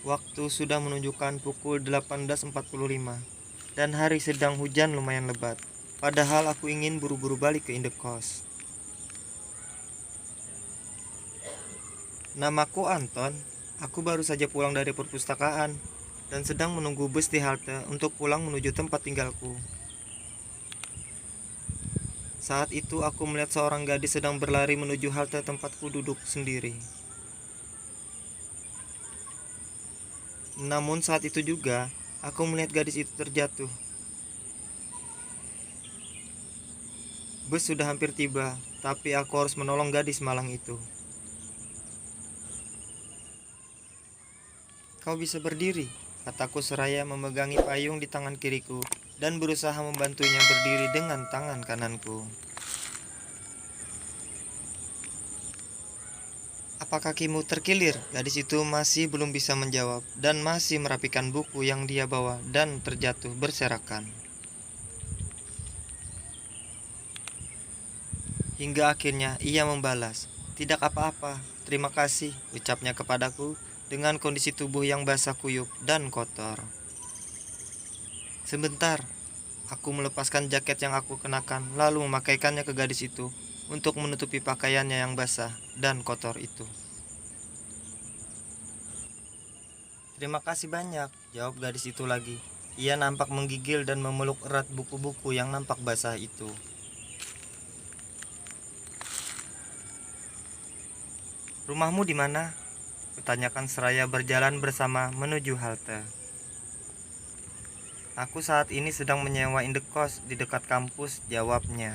Waktu sudah menunjukkan pukul 18.45 dan hari sedang hujan lumayan lebat. Padahal aku ingin buru-buru balik ke indekos. Namaku Anton. Aku baru saja pulang dari perpustakaan dan sedang menunggu bus di halte untuk pulang menuju tempat tinggalku. Saat itu aku melihat seorang gadis sedang berlari menuju halte tempatku duduk sendiri. Namun saat itu juga aku melihat gadis itu terjatuh. Bus sudah hampir tiba, tapi aku harus menolong gadis malang itu. Kau bisa berdiri, kataku seraya memegangi payung di tangan kiriku dan berusaha membantunya berdiri dengan tangan kananku. Apa kakimu terkilir? Gadis itu masih belum bisa menjawab dan masih merapikan buku yang dia bawa dan terjatuh berserakan. Hingga akhirnya ia membalas, "Tidak apa-apa, terima kasih," ucapnya kepadaku dengan kondisi tubuh yang basah kuyup dan kotor. Sebentar, aku melepaskan jaket yang aku kenakan lalu memakaikannya ke gadis itu untuk menutupi pakaiannya yang basah dan kotor itu. "Terima kasih banyak," jawab gadis itu lagi. Ia nampak menggigil dan memeluk erat buku-buku yang nampak basah itu. "Rumahmu di mana?" kutanyakan seraya berjalan bersama menuju halte. "Aku saat ini sedang menyewa indekos di dekat kampus," jawabnya.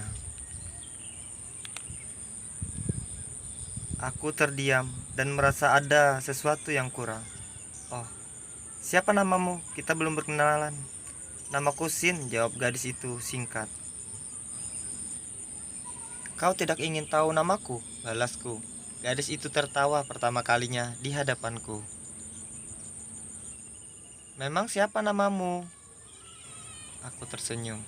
Aku terdiam dan merasa ada sesuatu yang kurang. "Oh, siapa namamu? Kita belum berkenalan." "Namaku Sin," jawab gadis itu singkat. "Kau tidak ingin tahu namaku?" balasku. Gadis itu tertawa pertama kalinya di hadapanku. "Memang siapa namamu?" Aku tersenyum.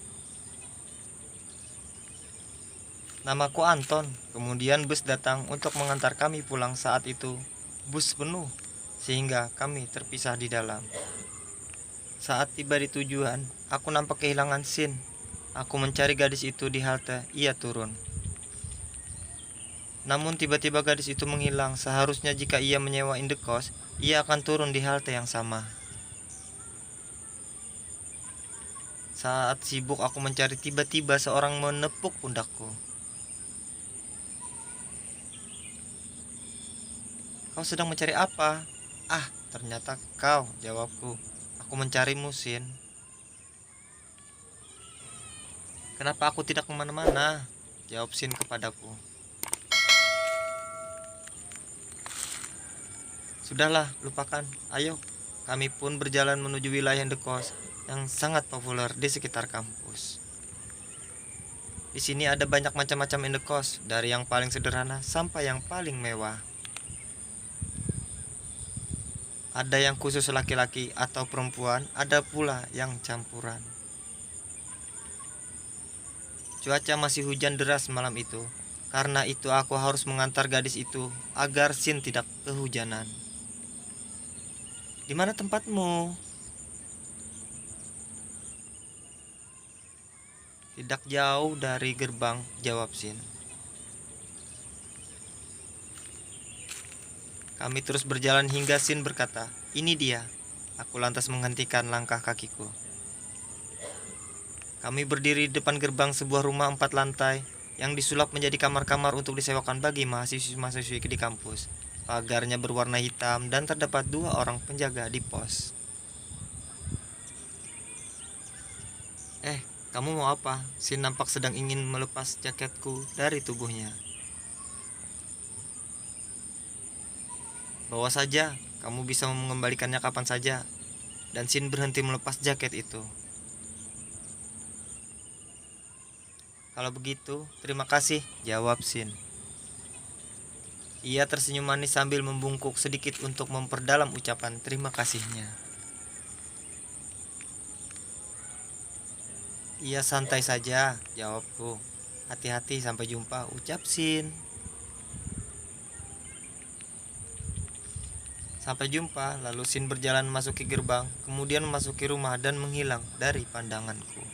"Namaku Anton." Kemudian bus datang untuk mengantar kami pulang. Saat itu bus penuh sehingga kami terpisah di dalam. Saat tiba di tujuan, aku nampak kehilangan Sin. Aku mencari gadis itu di halte. Ia turun. Namun tiba-tiba gadis itu menghilang. Seharusnya jika ia menyewa indekos, ia akan turun di halte yang sama. Saat sibuk aku mencari, tiba-tiba seorang menepuk pundakku. "Kau sedang mencari apa?" "Ah, ternyata kau," jawabku. "Aku mencarimu, Sin." "Kenapa aku tidak kemana-mana?" jawab Sin kepadaku. "Sudahlah, lupakan. Ayo." Kami pun berjalan menuju wilayah indekos yang sangat populer di sekitar kampus. Di sini ada banyak macam-macam indekos, dari yang paling sederhana sampai yang paling mewah. Ada yang khusus laki-laki atau perempuan, ada pula yang campuran. Cuaca masih hujan deras malam itu. Karena itu aku harus mengantar gadis itu agar Sin tidak kehujanan. "Di mana tempatmu?" "Tidak jauh dari gerbang," jawab Sin. Kami terus berjalan hingga Sin berkata, "Ini dia." Aku lantas menghentikan langkah kakiku. Kami berdiri di depan gerbang sebuah rumah 4 lantai yang disulap menjadi kamar-kamar untuk disewakan bagi mahasiswa-mahasiswi di kampus. Pagarnya berwarna hitam dan terdapat 2 orang penjaga di pos. Kamu mau apa?" Sin nampak sedang ingin melepas jaketku dari tubuhnya. "Bawa saja, kamu bisa mengembalikannya kapan saja." Dan Sin berhenti melepas jaket itu. "Kalau begitu, terima kasih," jawab Sin. Ia tersenyum manis sambil membungkuk sedikit untuk memperdalam ucapan terima kasihnya. "Ia santai saja," jawabku. "Hati-hati, sampai jumpa," ucap Sin. Sampai jumpa, lalu Sin berjalan memasuki gerbang, kemudian memasuki rumah dan menghilang dari pandanganku.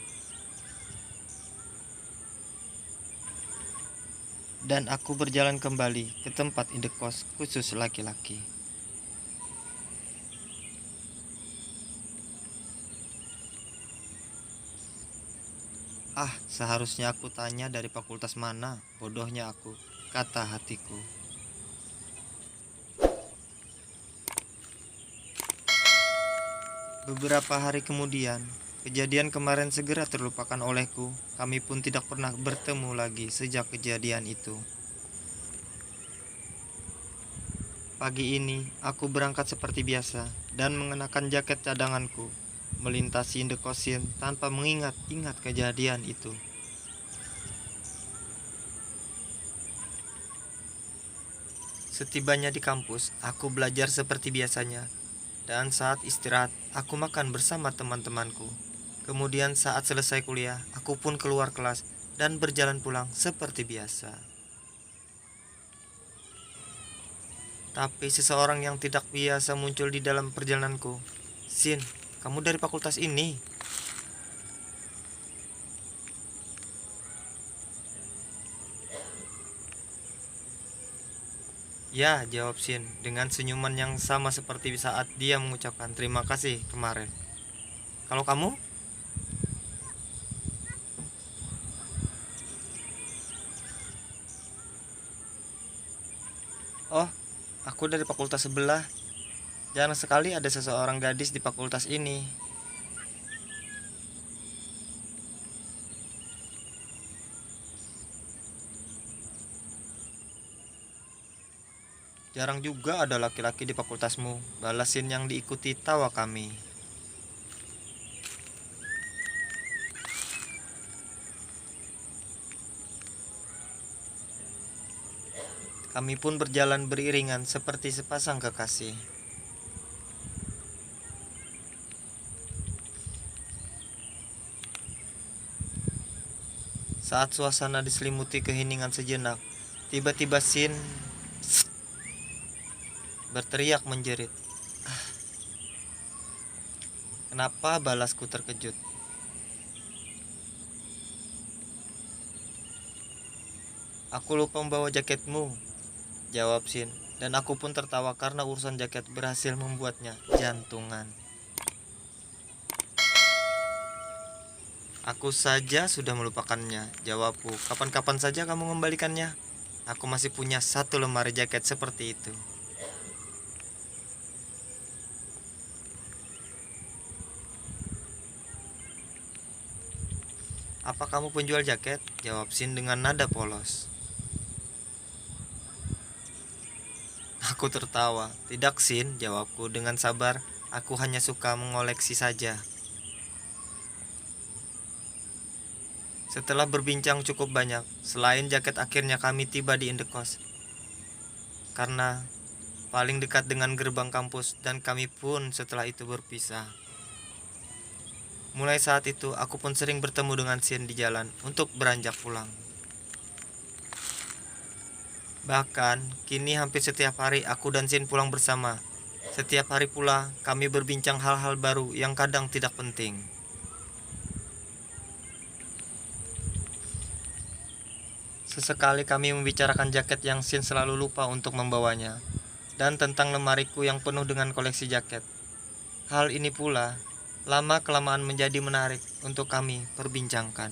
Dan aku berjalan kembali ke tempat indekos khusus laki-laki. Seharusnya aku tanya dari fakultas mana, bodohnya aku, kata hatiku. Beberapa hari kemudian, kejadian kemarin segera terlupakan olehku. Kami pun tidak pernah bertemu lagi sejak kejadian itu. Pagi ini, aku berangkat seperti biasa dan mengenakan jaket cadanganku, melintasi Indekosin tanpa mengingat-ingat kejadian itu. Setibanya di kampus, aku belajar seperti biasanya. Dan saat istirahat, aku makan bersama teman-temanku. Kemudian saat selesai kuliah, aku pun keluar kelas dan berjalan pulang seperti biasa. Tapi seseorang yang tidak biasa muncul di dalam perjalananku. Sin, kamu dari fakultas ini? Ya, jawab Sin dengan senyuman yang sama seperti saat dia mengucapkan terima kasih kemarin. Kalau kamu? Oh, aku dari fakultas sebelah. Jarang sekali ada seseorang gadis di fakultas ini. Jarang juga ada laki-laki di fakultasmu, balasin yang diikuti tawa kami. Kami pun berjalan beriringan seperti sepasang kekasih. Saat suasana diselimuti keheningan sejenak, tiba-tiba Sin berteriak menjerit. Kenapa balasku terkejut? Aku lupa membawa jaketmu, jawab Sin, dan aku pun tertawa karena urusan jaket berhasil membuatnya jantungan. Aku saja sudah melupakannya, jawabku. Kapan-kapan saja kamu mengembalikannya? Aku masih punya satu lemari jaket seperti itu. Apa kamu penjual jaket? Jawab Sin dengan nada polos. Aku tertawa. Tidak Sin, jawabku dengan sabar. Aku hanya suka mengoleksi saja. Setelah berbincang cukup banyak, selain jaket akhirnya kami tiba di indekos. Karena paling dekat dengan gerbang kampus dan kami pun setelah itu berpisah. Mulai saat itu aku pun sering bertemu dengan Sin di jalan untuk beranjak pulang. Bahkan kini hampir setiap hari aku dan Sin pulang bersama. Setiap hari pula kami berbincang hal-hal baru yang kadang tidak penting. Sesekali kami membicarakan jaket yang Sin selalu lupa untuk membawanya, dan tentang lemariku yang penuh dengan koleksi jaket. Hal ini pula lama-kelamaan menjadi menarik untuk kami perbincangkan.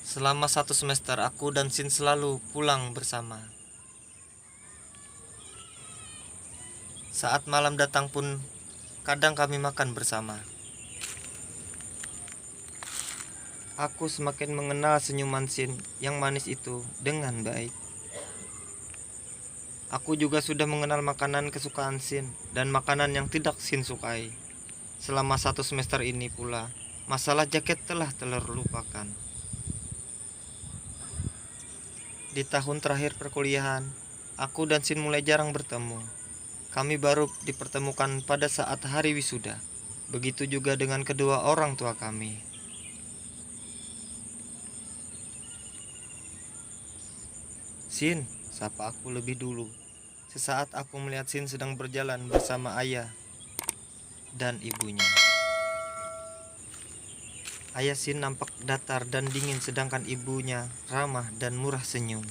Selama 1 semester aku dan Sin selalu pulang bersama. Saat malam datang pun kadang kami makan bersama. Aku semakin mengenal senyuman Sin yang manis itu dengan baik. Aku juga sudah mengenal makanan kesukaan Sin dan makanan yang tidak Sin sukai. Selama 1 semester ini pula, masalah jaket telah terlupakan. Di tahun terakhir perkuliahan, aku dan Sin mulai jarang bertemu. Kami baru dipertemukan pada saat hari wisuda. Begitu juga dengan kedua orang tua kami. Sin, sapa aku lebih dulu. Sesaat aku melihat Sin sedang berjalan bersama ayah dan ibunya. Ayah Sin nampak datar dan dingin sedangkan ibunya ramah dan murah senyum.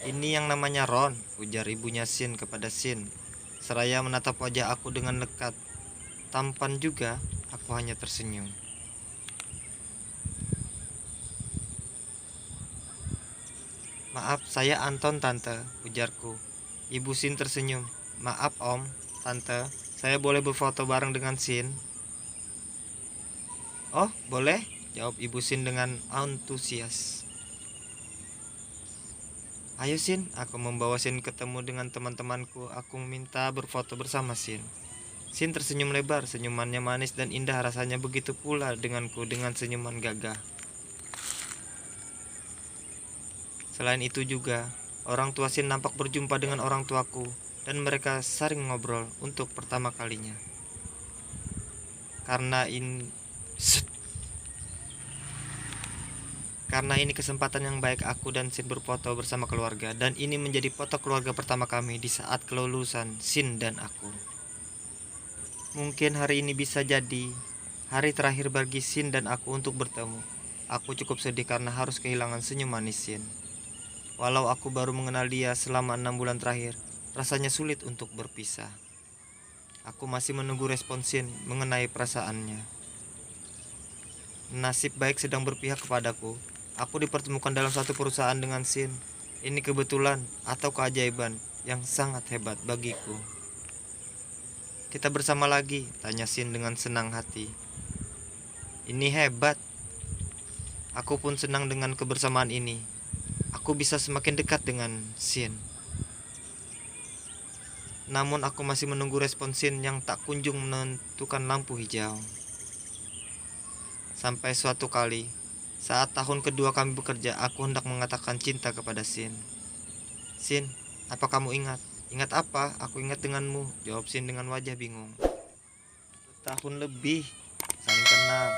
Ini yang namanya Ron, ujar ibunya Sin kepada Sin. Seraya menatap wajah aku dengan lekat. Tampan juga, aku hanya tersenyum. Maaf, saya Anton tante, ujarku. Ibu Sin tersenyum. Maaf om, tante, saya boleh berfoto bareng dengan Sin? Oh, boleh, jawab ibu Sin dengan antusias. Ayo Sin, aku membawa Sin ketemu dengan teman-temanku. Aku minta berfoto bersama Sin. Sin tersenyum lebar, senyumannya manis dan indah, rasanya begitu pula denganku dengan senyuman gagah. Selain itu juga, orang tua Sin nampak berjumpa dengan orang tuaku dan mereka saling ngobrol untuk pertama kalinya. Karena ini kesempatan yang baik aku dan Sin berfoto bersama keluarga, dan ini menjadi foto keluarga pertama kami di saat kelulusan Sin dan aku. Mungkin hari ini bisa jadi hari terakhir bagi Sin dan aku untuk bertemu. Aku cukup sedih karena harus kehilangan senyum manis Sin. Walau aku baru mengenal dia selama 6 bulan terakhir, rasanya sulit untuk berpisah. Aku masih menunggu respon Sin mengenai perasaannya. Nasib baik sedang berpihak kepadaku. Aku dipertemukan dalam satu perusahaan dengan Sin. Ini kebetulan atau keajaiban yang sangat hebat bagiku. Kita bersama lagi, tanya Sin dengan senang hati. Ini hebat. Aku pun senang dengan kebersamaan ini. Aku bisa semakin dekat dengan Sin. Namun aku masih menunggu respon Sin yang tak kunjung menentukan lampu hijau. Sampai suatu kali, saat tahun kedua kami bekerja, aku hendak mengatakan cinta kepada Sin. Sin, apa kamu ingat? Ingat apa? Aku ingat denganmu, jawab Sin dengan wajah bingung. Tahun lebih saling kenal,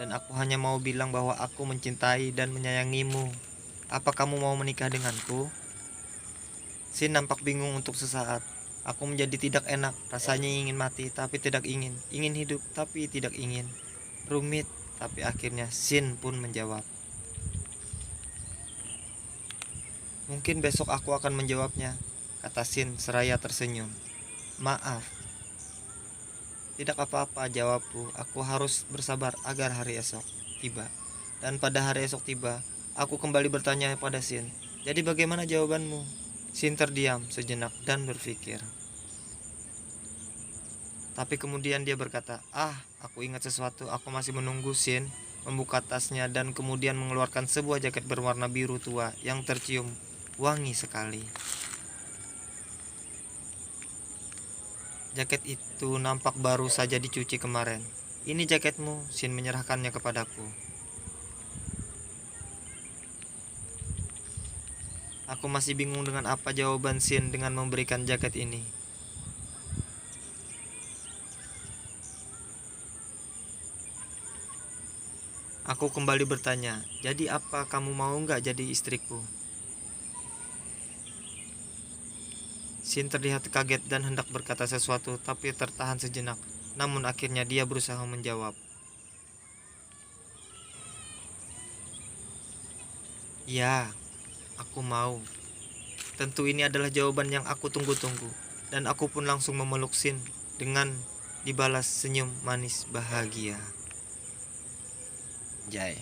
dan aku hanya mau bilang bahwa aku mencintai dan menyayangimu. Apa kamu mau menikah denganku? Sin nampak bingung untuk sesaat. Aku menjadi tidak enak, rasanya ingin mati tapi tidak ingin, ingin hidup tapi tidak ingin. Rumit, tapi akhirnya Sin pun menjawab. Mungkin besok aku akan menjawabnya, kata Sin seraya tersenyum. Maaf. Tidak apa-apa, jawabku. Aku harus bersabar agar hari esok tiba. Dan pada hari esok tiba, aku kembali bertanya pada Sin. Jadi bagaimana jawabanmu? Sin terdiam sejenak dan berpikir. Tapi kemudian dia berkata, aku ingat sesuatu. Aku masih menunggu. Sin membuka tasnya dan kemudian mengeluarkan sebuah jaket berwarna biru tua yang tercium wangi sekali. Jaket itu nampak baru saja dicuci kemarin. Ini jaketmu, Sin menyerahkannya kepadaku. Aku masih bingung dengan apa jawaban Sin dengan memberikan jaket ini. Aku kembali bertanya, jadi apa kamu mau nggak jadi istriku? Sin terlihat kaget dan hendak berkata sesuatu tapi tertahan sejenak. Namun akhirnya dia berusaha menjawab. Ya, aku mau. Tentu ini adalah jawaban yang aku tunggu-tunggu. Dan aku pun langsung memeluk Sin dengan dibalas senyum manis bahagia. Jai.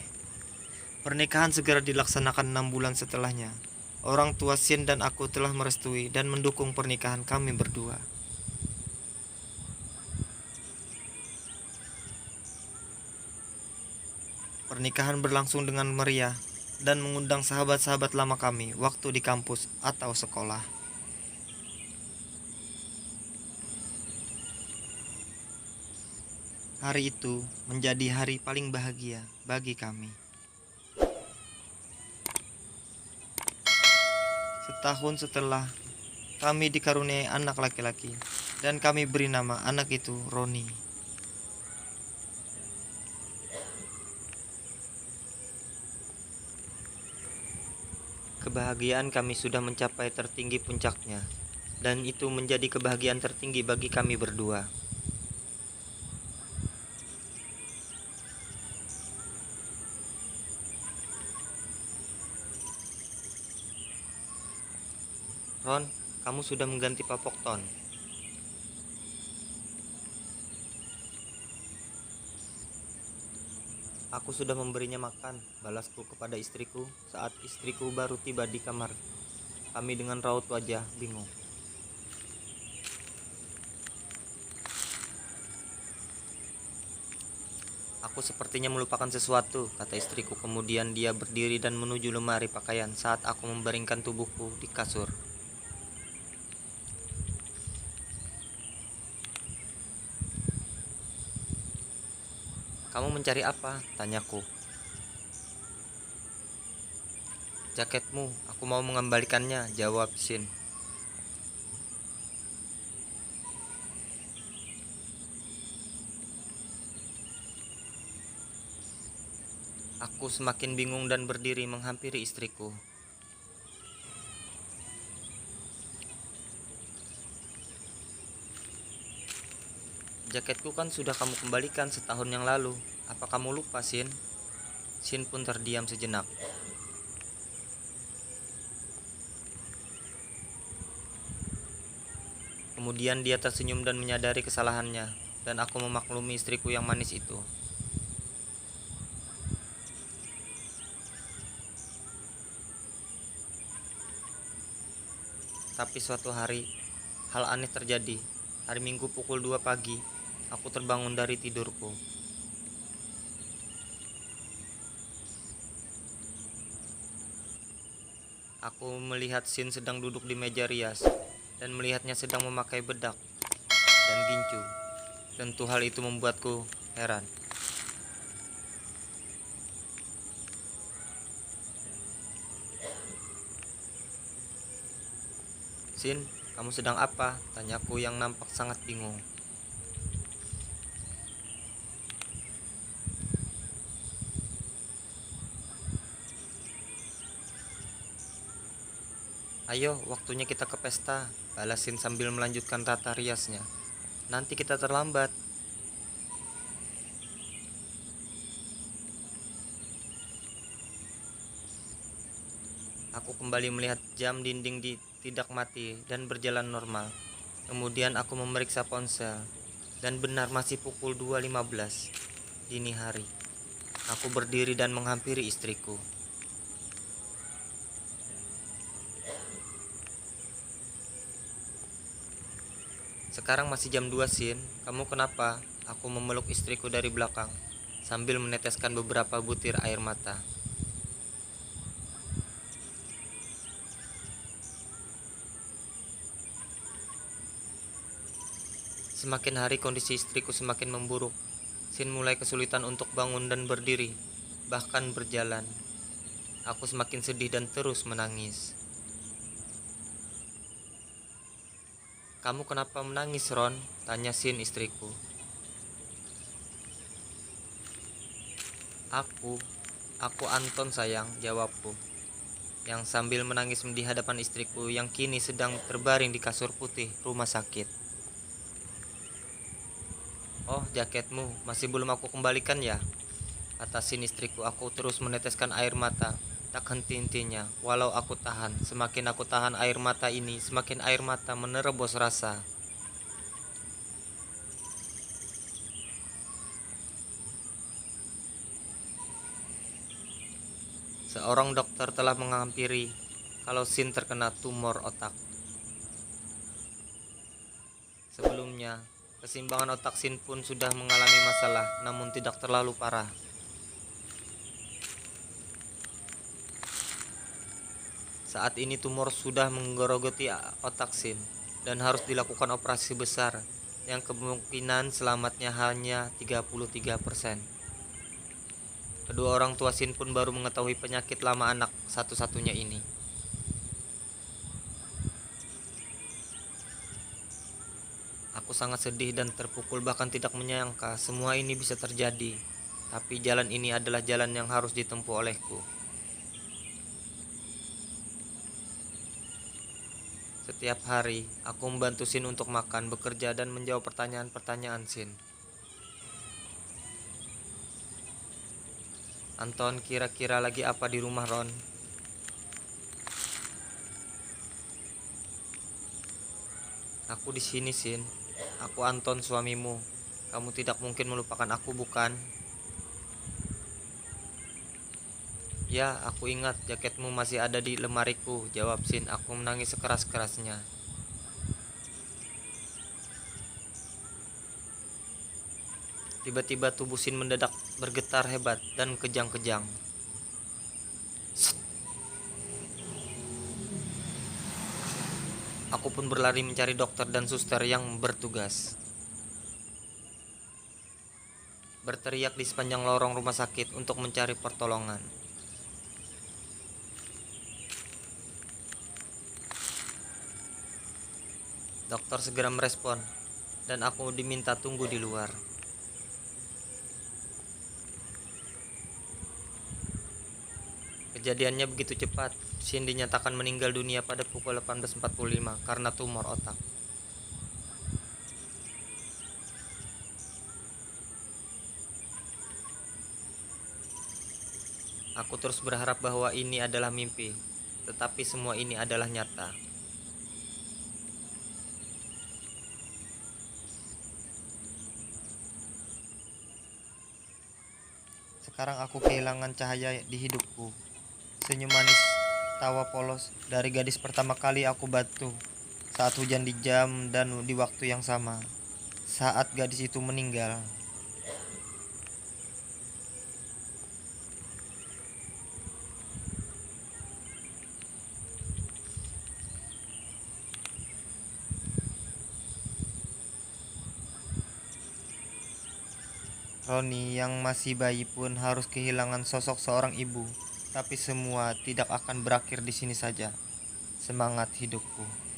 Pernikahan segera dilaksanakan 6 bulan setelahnya. Orang tua Sin dan aku telah merestui dan mendukung pernikahan kami berdua. Pernikahan berlangsung dengan meriah dan mengundang sahabat-sahabat lama kami waktu di kampus atau sekolah. Hari itu menjadi hari paling bahagia bagi kami. Setahun setelah, kami dikaruniai anak laki-laki dan kami beri nama anak itu Roni. kebahagiaan kami sudah mencapai tertinggi puncaknya, dan itu menjadi kebahagiaan tertinggi bagi kami berdua. Ron, kamu sudah mengganti popok Ton. Aku sudah memberinya makan, balasku kepada istriku saat istriku baru tiba di kamar kami dengan raut wajah bingung. Aku sepertinya melupakan sesuatu, kata istriku. Kemudian dia berdiri dan menuju lemari pakaian saat aku membaringkan tubuhku di kasur. Kamu mencari apa? Tanyaku. Jaketmu, aku mau mengembalikannya, jawab Shin. Aku semakin bingung dan berdiri menghampiri istriku. Jaketku kan sudah kamu kembalikan setahun yang lalu. Apa kamu lupa, Shin? Shin pun terdiam sejenak. Kemudian dia tersenyum dan menyadari kesalahannya, dan aku memaklumi istriku yang manis itu. Tapi suatu hari, hal aneh terjadi. Hari Minggu pukul 2 pagi, aku terbangun dari tidurku. Aku melihat Shin sedang duduk di meja rias, dan melihatnya sedang memakai bedak dan gincu. Tentu hal itu membuatku heran. Shin, kamu sedang apa? Tanyaku yang nampak sangat bingung. Ayo, waktunya kita ke pesta, balas Shin sambil melanjutkan tata riasnya. Nanti kita terlambat. Aku kembali melihat jam dinding tidak mati dan berjalan normal. Kemudian aku memeriksa ponsel, dan benar masih pukul 2.15 dini hari. Aku berdiri dan menghampiri istriku. Sekarang masih jam 2, Shin. Kamu kenapa? Aku memeluk istriku dari belakang, sambil meneteskan beberapa butir air mata. Semakin hari kondisi istriku semakin memburuk. Shin mulai kesulitan untuk bangun dan berdiri, bahkan berjalan. Aku semakin sedih dan terus menangis. Kamu kenapa menangis, Ron? Tanya Shin istriku. Aku Anton sayang, jawabku, yang sambil menangis di hadapan istriku yang kini sedang terbaring di kasur putih rumah sakit. Oh, jaketmu masih belum aku kembalikan ya? Kata Shin istriku. Aku terus meneteskan air mata, tak henti-hentinya. Walau aku tahan, semakin aku tahan air mata ini, semakin air mata menerobos rasa. Seorang dokter telah menghampiri kalau Shin terkena tumor otak. Sebelumnya, keseimbangan otak Shin pun sudah mengalami masalah, namun tidak terlalu parah. Saat ini tumor sudah menggerogoti otak Shin dan harus dilakukan operasi besar yang kemungkinan selamatnya hanya 33%. Kedua orang tua Shin pun baru mengetahui penyakit lama anak satu-satunya ini. Aku sangat sedih dan terpukul, bahkan tidak menyangka semua ini bisa terjadi. Tapi jalan ini adalah jalan yang harus ditempuh olehku. Tiap hari, aku membantu Sin untuk makan, bekerja, dan menjawab pertanyaan-pertanyaan Sin. Anton, kira-kira lagi apa di rumah Ron? Aku di sini, Sin. Aku Anton, suamimu. Kamu tidak mungkin melupakan aku, bukan? Ya, aku ingat jaketmu masih ada di lemariku, jawab Sin. Aku menangis sekeras-kerasnya. Tiba-tiba tubuh Sin mendadak bergetar hebat dan kejang-kejang. Aku pun berlari mencari dokter dan suster yang bertugas. Berteriak di sepanjang lorong rumah sakit untuk mencari pertolongan. Dokter segera merespon, dan aku diminta tunggu di luar. Kejadiannya begitu cepat. Shin dinyatakan meninggal dunia pada pukul 18.45 karena tumor otak. Aku terus berharap bahwa ini adalah mimpi, tetapi semua ini adalah nyata. Sekarang aku kehilangan cahaya di hidupku. Senyum manis, tawa polos dari gadis pertama kali aku bantu. Saat hujan di jam dan di waktu yang sama. Saat gadis itu meninggal. Roni yang masih bayi pun harus kehilangan sosok seorang ibu. Tapi semua tidak akan berakhir di sini saja. Semangat hidupku.